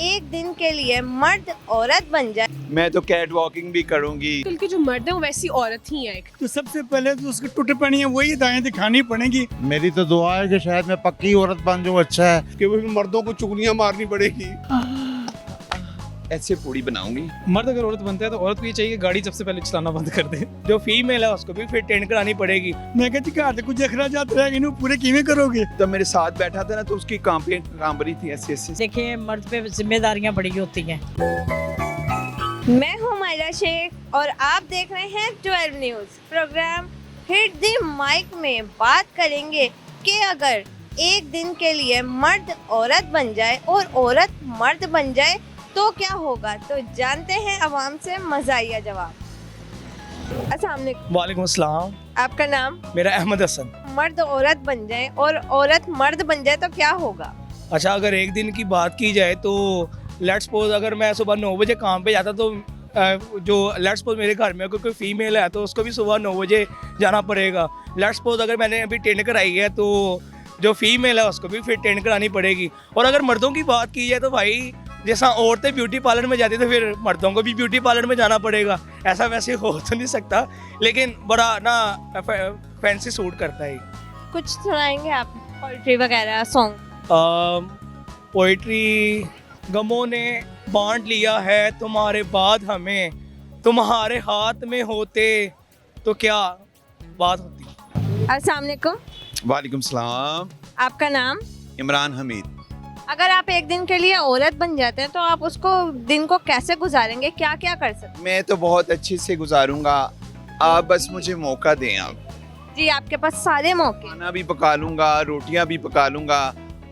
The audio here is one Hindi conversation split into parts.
एक दिन के लिए मर्द औरत बन जाए, मैं तो कैट वॉकिंग भी करूंगी। आजकल के जो मर्द हैं वो वैसी औरत ही है। तो सबसे पहले तो उसकी टूट पड़ी है वही दाएं दिखानी पड़ेगी। मेरी तो दुआ है कि शायद मैं पक्की औरत बन जाऊं। अच्छा है कि वो मर्दों को चुगलियां मारनी पड़ेगी। ऐसे पूड़ी बनाऊंगी। मर्द अगर औरत बनता है तो औरत को ये चाहिए कि गाड़ी सबसे पहले चलाना बंद कर दे। जो फीमेल है उसको भी फिर ट्रेन करानी पड़ेगी। मैं कहती घर से कुछ अखराजात रह गए पूरे किਵੇਂ करोगे। तब मेरे साथ बैठा था ना तो उसकी कांप रही थी ऐसे ऐसे। देखिए मर्द पे जिम्मेदारियां बड़ी होती हैं। मैं हूँ मायरा शेख और आप देख रहे हैं 12 news. Program hit the mic में बात करेंगे कि अगर एक दिन के लिए मर्द औरत बन जाए और औरत मर्द बन जाए तो क्या होगा। तो जानते हैं अवाम से मज़ाहिया जवाब। अस्सलाम वालेकुम। वालेकुम अस्सलाम। आपका नाम? मेरा अहमद हसन। मर्द औरत बन जाए और औरत मर्द बन जाए तो क्या होगा। अच्छा, अगर एक दिन की बात की जाए तो लेट्स सपोज अगर मैं सुबह 9 बजे काम पे जाता तो जो लेट्स सपोज मेरे घर में अगर कोई फीमेल है तो उसको भी सुबह 9 बजे जाना पड़ेगा। लेट्स सपोज अगर मैंने अभी ट्रेन कराई है तो जो फीमेल है उसको भी फिर ट्रेन करानी पड़ेगी। और अगर मर्दों की बात की जाए तो भाई जैसा औरतें ब्यूटी पार्लर में जाती तो फिर मर्दों को भी ब्यूटी पार्लर में जाना पड़ेगा। ऐसा वैसे हो तो नहीं सकता, लेकिन बड़ा ना फैंसी सूट करता है। कुछ सुनाएंगे आप पोइट्री वगैरह सॉन्ग? पोइट्री। गमों ने बांट लिया है तुम्हारे बाद हमें, तुम्हारे हाथ में होते तो क्या बात होती। अस्सलाम वालेकुम। वालेकुम सलाम। आपका नाम? इमरान हमीद। अगर आप एक दिन के लिए औरत बन जाते हैं तो आप उसको दिन को कैसे गुजारेंगे, क्या क्या कर सकते हैं? मैं तो बहुत अच्छे से गुजारूंगा, आप बस मुझे मौका दें। आप जी, आपके पास सारे मौके। खाना भी पका लूंगा, रोटियां भी पका लूंगा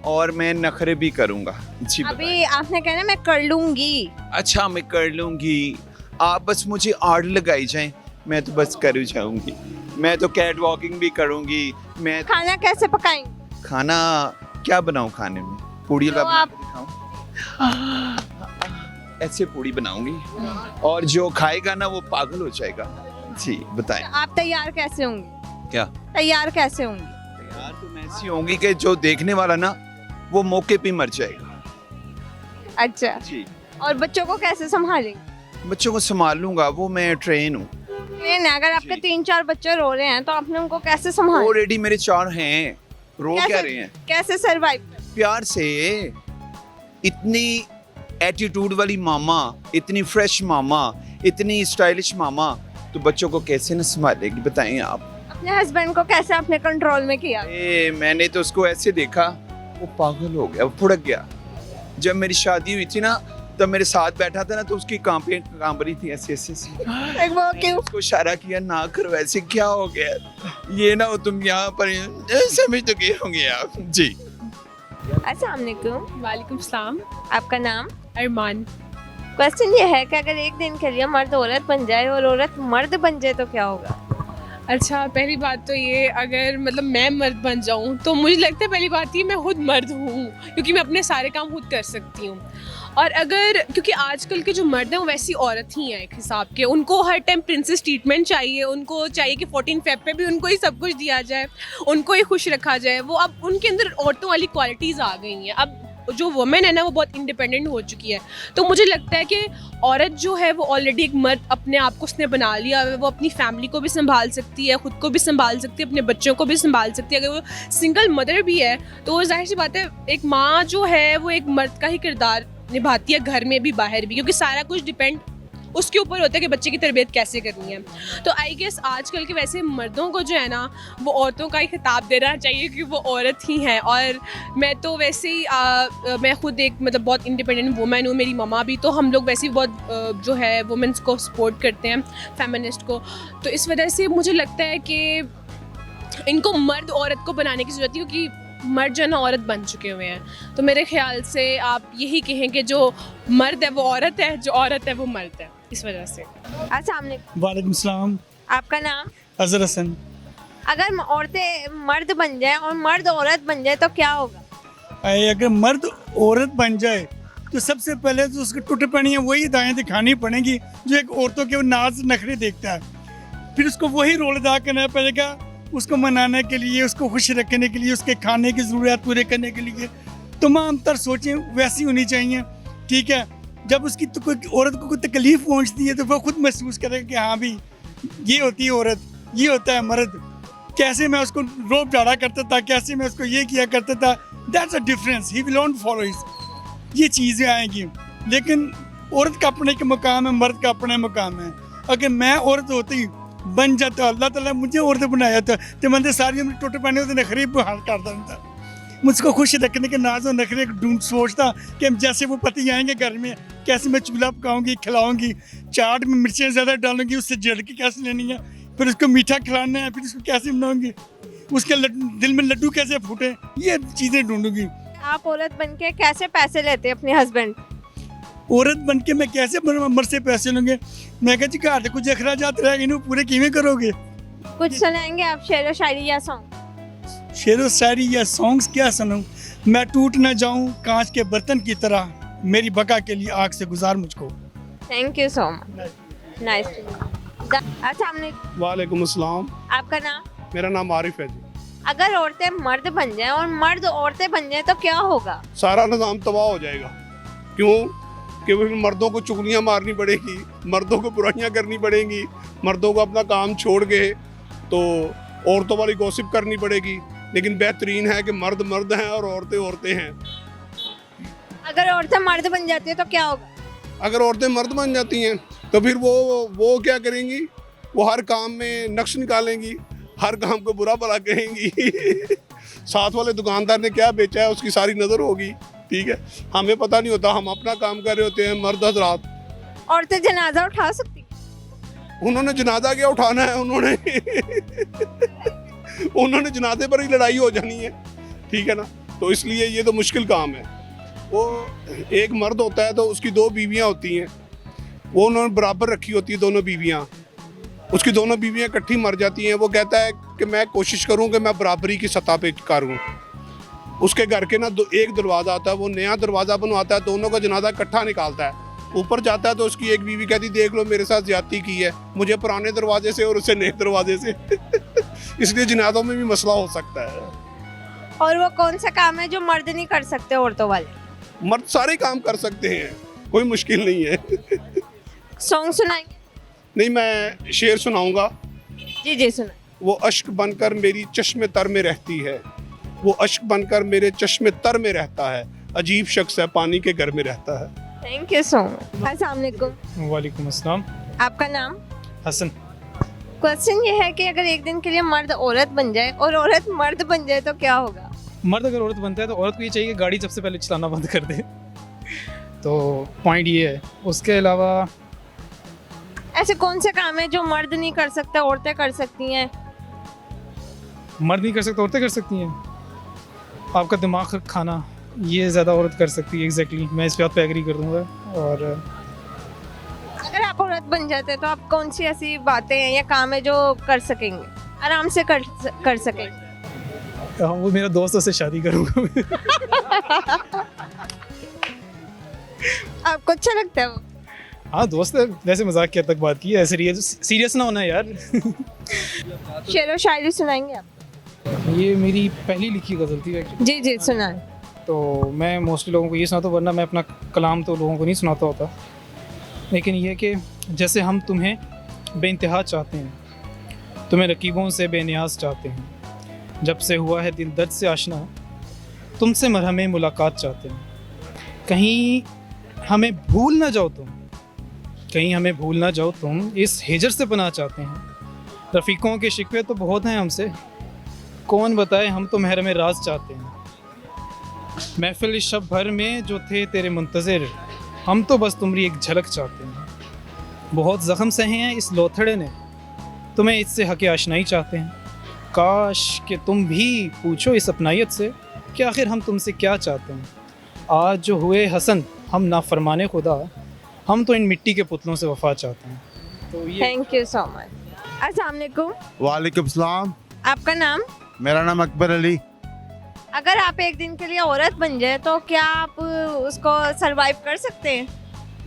और मैं नखरे भी करूंगा। जी अभी आपने कहना मैं कर लूंगी। अच्छा, मैं कर लूंगी, आप बस मुझे आर्डर लगाई जाएं, मैं तो बस कर जाऊंगी। मैं तो कैट वॉकिंग भी करूंगी। मैं खाना कैसे पकाएंगे? खाना क्या बनाऊं? खाने में पूड़ी तो आप ऐसे पूड़ी बनाऊंगी और जो खाएगा ना वो पागल हो जाएगा। जी बताएं। आप तैयार कैसे होंगे? क्या तैयार कैसे होंगे? यार तुम ऐसी होंगी कि जो देखने वाला ना वो मौके पे मर जाएगा। अच्छा, जी। और बच्चों को कैसे संभालेंगे? बच्चों को संभाल लूंगा, वो मैं ट्रेन हूँ। अगर आपके 3-4 बच्चे रो रहे हैं तो आपने उनको कैसे संभाला? ऑलरेडी मेरे 4 हैं, रो क्या रहे हैं? कैसे सरवाइव? प्यार से। इतनी एटीट्यूड वाली मामा, इतनी फ्रेश मामा, इतनी स्टाइलिश मामा, तो बच्चों को कैसे न संभालेगी बताएं आप। अपने हस्बैंड को कैसे अपने कंट्रोल में किया? मैंने तो उसको ऐसे देखा, वो पागल हो गया, वो फुड़क गया। जब मेरी शादी हुई थी ना तब मेरे साथ बैठा था ना तो उसकी कांप रही थी ऐसे ऐसे वो क्यों? उसको इशारा किया ना करो ऐसे। क्या हो गया ये ना हो तुम यहाँ पर समझ तो गए होंगे आप। जी। अस्सलाम वालेकुम। वालेकुम सलाम। आपका नाम? अरमान। क्वेश्चन ये है कि अगर एक दिन के लिए मर्द औरत बन जाए और औरत मर्द बन जाए तो क्या होगा। अच्छा, पहली बात तो ये अगर मतलब मैं मर्द बन जाऊं तो मुझे लगता है पहली बात ये मैं खुद मर्द हूँ क्योंकि मैं अपने सारे काम खुद कर सकती हूँ। और अगर क्योंकि आजकल के जो मर्द हैं वो वैसी औरत ही हैं एक हिसाब के, उनको हर टाइम प्रिंसेस ट्रीटमेंट चाहिए, उनको चाहिए कि 14 फेब पे भी उनको ही सब कुछ दिया जाए, उनको ही खुश रखा जाए। वो अब उनके अंदर औरतों वाली क्वालिटीज़ आ गई हैं। अब जो वुमेन है ना वो बहुत इंडिपेंडेंट हो चुकी है। तो मुझे लगता है कि औरत जो है वो ऑलरेडी एक मर्द अपने आप को उसने बना लिया है। वो अपनी फैमिली को भी संभाल सकती है, खुद को भी संभाल सकती है, अपने बच्चों को भी संभाल सकती है। अगर वो सिंगल मदर भी है तो जाहिर सी बात है एक माँ जो है वो एक मर्द का ही किरदार निभाती है, घर में भी बाहर भी, क्योंकि सारा कुछ डिपेंड उसके ऊपर होता है कि बच्चे की तरबियत कैसे करनी है। तो आई गेस आजकल के वैसे मर्दों को जो है ना वो औरतों का ही खिताब देना चाहिए कि वो औरत ही हैं। और मैं तो वैसे ही मैं खुद एक मतलब बहुत इंडिपेंडेंट वुमेन हूँ, मेरी मम्मा भी, तो हम लोग वैसे ही बहुत जो है वुमेन्स को सपोर्ट करते हैं, फेमिनिस्ट को। तो इस वजह से मुझे लगता है कि इनको मर्द औरत को बनाने की ज़रूरत है क्योंकि मर्द जो है ना औरत बन चुके हुए हैं। तो मेरे ख्याल से आप यही कहें कि जो मर्द है वो औरत है, जो औरत है वो मर्द है, इस वजह से। अस्सलाम वालेकुम। वालेकुम सलाम। आपका नाम? अजहर हसन। अगर औरतें मर्द बन जाए और मर्द औरत बन जाए तो क्या होगा। अगर मर्द औरत बन जाए तो सबसे पहले तो उसकी टूट पड़ी है वही दाएं दिखानी पड़ेगी जो एक औरतों के नाज नखरे देखता है। फिर उसको वही रोल अदा करना पड़ेगा, उसको मनाने के लिए, उसको खुश रखने के लिए, उसके खाने की ज़रूरत पूरे करने के लिए तमाम तर सोचें वैसी होनी चाहिए। ठीक है, जब उसकी तो कोई औरत को कोई तकलीफ पहुंचती है तो वो खुद महसूस करेगा कि हाँ भी ये होती है औरत, ये होता है मर्द, कैसे मैं उसको रोब झाड़ा करता था, कैसे मैं उसको ये किया करता था, that's a difference, he will not follow इस, ये चीज़ें आएंगी। लेकिन औरत का अपने एक मुकाम है, मर्द का अपना मुकाम है। अगर मैं औरत होती बन जाता, अल्लाह ताला मुझे औरत बनाया था तो मैंने सारी उम्र टूटे पाने होते नखरे हाल कर देता, मुझको खुश रखने के नाज और नखरे ढूंढ सोचता कि हम जैसे वो पति आएंगे घर में, कैसे मैं चूल्हा पकाऊंगी, खिलाऊंगी, चाट में मिर्चें ज़्यादा डालूंगी, उससे जड़ के कैसे लेनी है, फिर उसको मीठा खिलाना है, फिर उसको कैसे बनाऊंगी, उसके दिल में लड्डू कैसे फूटे, ये चीज़ें ढूंढूंगी। आप औरत बन के कैसे पैसे लेते हैं अपने हस्बैंड? औरत बन के मैं कैसे मर से पैसे लूँगे? मैं कहा जी घर कुछ अखराजात रह गए, पूरे किमें करोगे? कुछ सुनाएंगे आप शेर व शायरी या सॉन्ग? शेर व शायरी या सॉन्ग्स क्या सुनूं? मैं टूट ना जाऊं कांच के बर्तन की तरह, मेरी बका के लिए आग से गुजार मुझको। Thank you so much, nice to. अच्छा, हमने वालेकुम अस्सलाम। आपका नाम? मेरा नाम आरिफ है जी। अगर औरतें मर्द बन जाएं और मर्द औरतें बन जाएं तो क्या होगा? सारा निज़ाम तबाह हो जाएगा। क्यों? कि फिर मर्दों को चुगलियाँ मारनी पड़ेगी, मर्दों को बुराइयाँ करनी पड़ेंगी, मर्दों को अपना काम छोड़ के तो औरतों वाली गॉसिप करनी पड़ेगी। लेकिन बेहतरीन है कि मर्द मर्द हैं और औरतें औरतें हैं। अगर औरतें मर्द बन जाती है तो क्या होगा? अगर औरतें मर्द बन जाती हैं तो फिर वो क्या करेंगी? वो हर काम में नक्श निकालेंगी, हर काम को बुरा भला कहेंगी। साथ वाले दुकानदार ने क्या बेचा है उसकी सारी नज़र होगी। ठीक है, हमें पता नहीं होता, हम अपना काम कर रहे होते हैं। मर्द हजरात, औरतें जनाजा उठा सकती? उन्होंने जनाजा क्या उठाना है, उन्होंने जनाजे पर ही लड़ाई हो जानी है। ठीक है ना, तो इसलिए ये तो मुश्किल काम है। वो एक मर्द होता है तो उसकी दो बीवियां होती हैं, वो उन्होंने बराबर रखी होती है दोनों बीवियां। उसकी दोनों बीवियां इकट्ठी मर जाती हैं। वो कहता है कि मैं कोशिश करूं कि मैं बराबरी की सतह पे करूं। उसके घर के ना एक दरवाज़ा आता है, वो नया दरवाज़ा बनवाता है, दोनों का जनाजा इकट्ठा निकालता है। ऊपर जाता है तो उसकी एक बीवी कहती देख लो मेरे साथ ज्यादती की है, मुझे पुराने दरवाजे से और उससे नए दरवाजे से। इसलिए जनाजों में भी मसला हो सकता है। और वो कौन सा काम है जो मर्द नहीं कर सकते औरतों वाले? मर्द सारे काम कर सकते हैं, कोई मुश्किल नहीं है। सॉन्ग सुनाएंगे? नहीं, मैं शेर सुनाऊंगा। जी जी सुना। वो अश्क बनकर मेरी चश्मे तर में रहती है, वो अश्क बनकर मेरे चश्मे तर में रहता है, अजीब शख्स है पानी के घर में रहता है। Thank you so much. अस्सलाम वालेकुम। वालेकुम अस्सलाम। आपका नाम? हसन। क्वेश्चन ये है कि अगर एक दिन के लिए मर्द औरत बन जाए और औरत मर्द बन जाए तो क्या होगा? मर्द अगर औरत बनता है तो औरत को ये चाहिए कि गाड़ी सबसे पहले चलाना बंद कर दे। तो पॉइंट ये है। उसके अलावा ऐसे कौन से काम है जो मर्द नहीं कर सकता औरतें कर सकती हैं? मर्द नहीं कर सकते औरतें कर सकती हैं। आपका दिमाग खाना ये ज़्यादा औरत कर सकती है। एग्जैक्टली मैं इस बात पे एग्री कर दूँगा। और अगर आप औरत बन जाते हैं तो आप कौन सी ऐसी बातें हैं या काम है जो कर सकेंगे, आराम से कर सकेंगे? वो मेरा दोस्त उससे शादी करूँगा। आपको अच्छा लगता है वो? हाँ दोस्त है, वैसे मजाक की हद तक बात की है, सीरियस ना होना यार। शेर व शायरी सुनाएंगे आप? ये मेरी पहली लिखी गज़ल थी एक्चुअली। जी जी सुनाएं। तो मैं मोस्टली लोगों को ये सुनाता हूँ, वरना मैं अपना कलाम तो लोगों को नहीं सुनाता होता। लेकिन ये कि जैसे हम तुम्हें बेइंतहा चाहते हैं, तुम्हें रकीबों से बेनियाज चाहते हैं, जब से हुआ है दिल दर्द से आशना, तुमसे मरहम मुलाकात चाहते हैं। कहीं हमें भूल ना जाओ तुम, कहीं हमें भूल ना जाओ तुम, इस हिजर से पनाह चाहते हैं। रफ़ीकों के शिकवे तो बहुत हैं हमसे, कौन बताए हम तो महरम राज चाहते हैं। महफिल इस शब भर में जो थे तेरे मुंतज़िर, हम तो बस तुम्हारी एक झलक चाहते हैं। बहुत ज़ख्म सहे हैं इस लोथड़े ने, तुम्हें इससे हक़ आशनाई चाहते हैं। काश कि तुम भी पूछो इस अपनायत से कि आखिर हम तुमसे क्या चाहते हैं। आज जो हुए हसन हम नाफरमाने खुदा, हम तो इन मिट्टी के पुतलों से वफ़ा चाहते हैं। तो ये थैंक यू सो मच। अस्सलाम वालेकुम। वालेकुम सलाम। आपका नाम? मेरा नाम अकबर अली। अगर आप एक दिन के लिए औरत बन जाए तो क्या आप उसको सरवाइव कर सकते हैं?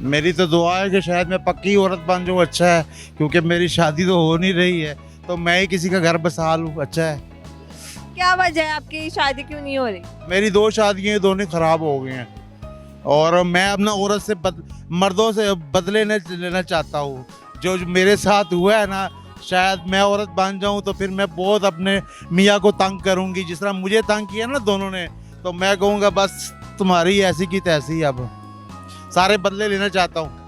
मेरी तो दुआ है कि शायद मैं पक्की औरत बन जाऊँ, अच्छा है, क्योंकि मेरी शादी तो हो नहीं रही है, तो मैं ही किसी का घर बसा लूँ, अच्छा है। क्या वजह है आपकी शादी क्यों नहीं हो रही? मेरी 2 शादियाँ दोनों ख़राब हो गई हैं, और मैं अपना औरत से मर्दों से बदले लेना चाहता हूँ। जो मेरे साथ हुआ है ना, शायद मैं औरत बन जाऊँ तो फिर मैं बहुत अपने मियाँ को तंग करूँगी। जिस तरह मुझे तंग किया ना दोनों ने, तो मैं कहूँगा बस तुम्हारी ऐसी की तैसी, अब सारे बदले लेना चाहता हूँ।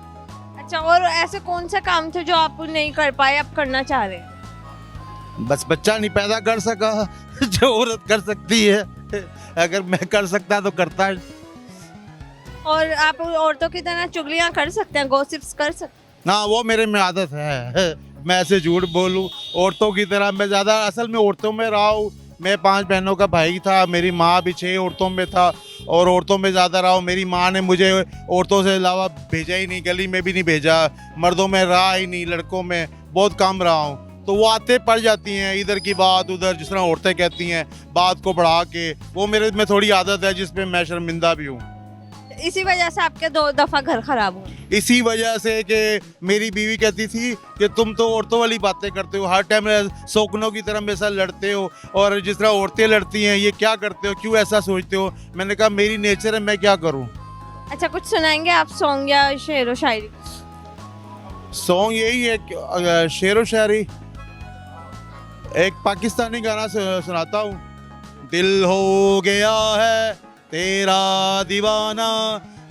अच्छा, और ऐसे कौन सा काम थे जो आप नहीं कर पाए, अब करना चाह रहे हैं? बस बच्चा नहीं पैदा कर सका जो औरत कर सकती है, अगर मैं कर सकता तो करता है। और आप औरतों की तरह चुगलियां कर सकते हैं, गॉसिप्स कर सकते हैं? ना, वो मेरे में आदत है मैं ऐसे झूठ बोलूं औरतों की तरह। मैं ज़्यादा असल में औरतों में रहा हूँ। मैं 5 बहनों का भाई था, मेरी माँ भी 6 औरतों में था और औरतों में ज़्यादा रहा हूँ। मेरी माँ ने मुझे औरतों से अलावा भेजा ही नहीं, गली में भी नहीं भेजा, मर्दों में रहा ही नहीं, लड़कों में बहुत कम रहा हूँ। तो वो आते पड़ जाती हैं, इधर की बात उधर, जिस तरह औरतें कहती हैं बात को बढ़ा के, वो मेरे में थोड़ी आदत है जिसमें मैं शर्मिंदा भी हूँ। इसी वजह से आपके 2 दफा घर खराब हुए? इसी वजह से कि मेरी बीवी कहती थी कि तुम तो औरतों वाली बातें करते हो, हर टाइम शौकनों की तरह मेरे साथ लड़ते हो, और जिस तरह औरतें लड़ती हैं ये क्या करते हो, क्यों ऐसा सोचते हो। मैंने कहा मेरी नेचर है, मैं क्या करूँ। अच्छा, कुछ सुनाएंगे आप सॉन्ग या शेर व शायरी? सॉन्ग यही है कि शेर व शायरी, एक पाकिस्तानी गाना सुनाता हूँ। दिल हो गया है तेरा दीवाना,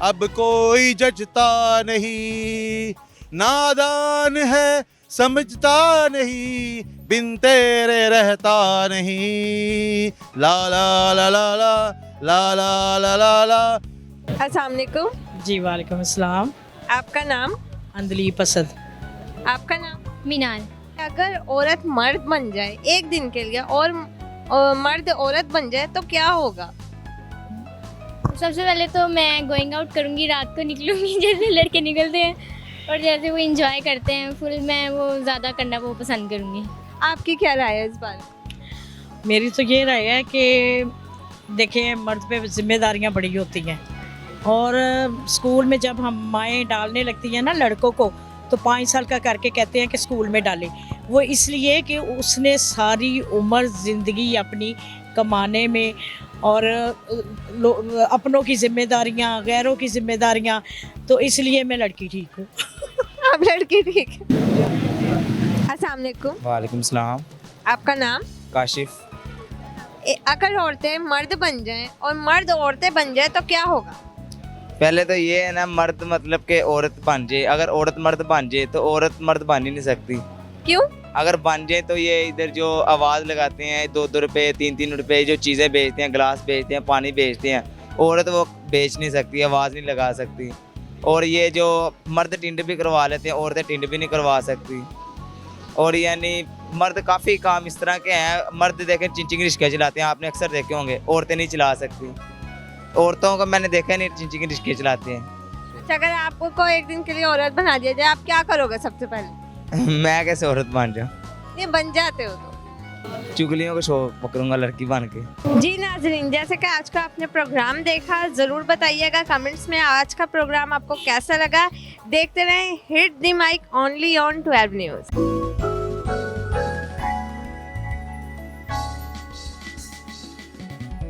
अब कोई जजता नहीं, नादान है समझता नहीं, बिन तेरे रहता नहीं, ला ला ला ला ला ला ला ला ला ला। अस्सलाम वालेकुम। जी वालेकुम अस्सलाम। आपका नाम? अंदलीप असद। आपका नाम? मीनाल। अगर औरत मर्द बन जाए एक दिन के लिए और मर्द औरत बन जाए तो क्या होगा? सबसे पहले तो मैं गोइंग आउट करूँगी, रात को निकलूँगी जैसे लड़के निकलते हैं, और जैसे वो इंजॉय करते हैं फुल, मैं वो ज़्यादा करना वो पसंद करूँगी। आपकी क्या राय है इस बारे में? मेरी तो ये राय है कि देखिए, मर्द पे जिम्मेदारियां बड़ी होती हैं, और स्कूल में जब हम माएँ डालने लगती हैं ना लड़कों को, तो 5 साल का करके कहते हैं कि स्कूल में डालें। वो इसलिए कि उसने सारी उम्र ज़िंदगी अपनी कमाने में और अपनों की जिम्मेदारियां, गैरों की जिम्मेदारियां, तो इसलिए मैं लड़की ठीक हूँ। आप लड़की ठीक है। अस्सलाम वालेकुम। वालेकुम सलाम। आपका नाम? काशिफ। अगर औरतें मर्द बन जाएं और मर्द औरतें बन जाए तो क्या होगा? पहले तो ये है ना, मर्द मतलब के औरत बन जाए। अगर औरत मर्द बन जाए तो औरत मर्द बन ही नहीं सकती। क्यों? अगर बन जाए तो ये इधर जो आवाज़ लगाते हैं 2-2 रुपये 3-3 रुपये, जो चीज़ें बेचते हैं, गिलास बेचते हैं, पानी बेचते हैं, औरत वो बेच नहीं सकती, आवाज़ नहीं लगा सकती। और ये जो मर्द टिंड भी करवा लेते हैं, औरतें टिंड भी नहीं करवा सकती। और यानी मर्द काफ़ी काम इस तरह के हैं, मर्द देखें चिंचिंग रिक्शे चलाते हैं, आपने अक्सर देखे होंगे, औरतें नहीं चला सकती। औरतों को मैंने देखा नहीं चिंचिंग रिक्शे चलाते हैं। अच्छा, अगर आपको एक दिन के लिए औरत बना दिया जाए, आप क्या करोगे सबसे पहले? मैं कैसे औरत बन जाऊँ? ये बन जाते हो तो चुगलियों को शौक पकड़ूंगा लड़की बन के। जी नाजरीन, जैसे कि आज का आपने प्रोग्राम देखा, ज़रूर बताइएगा कमेंट्स में आज का प्रोग्राम आपको कैसा लगा। देखते रहें hit the mic only on 12 news.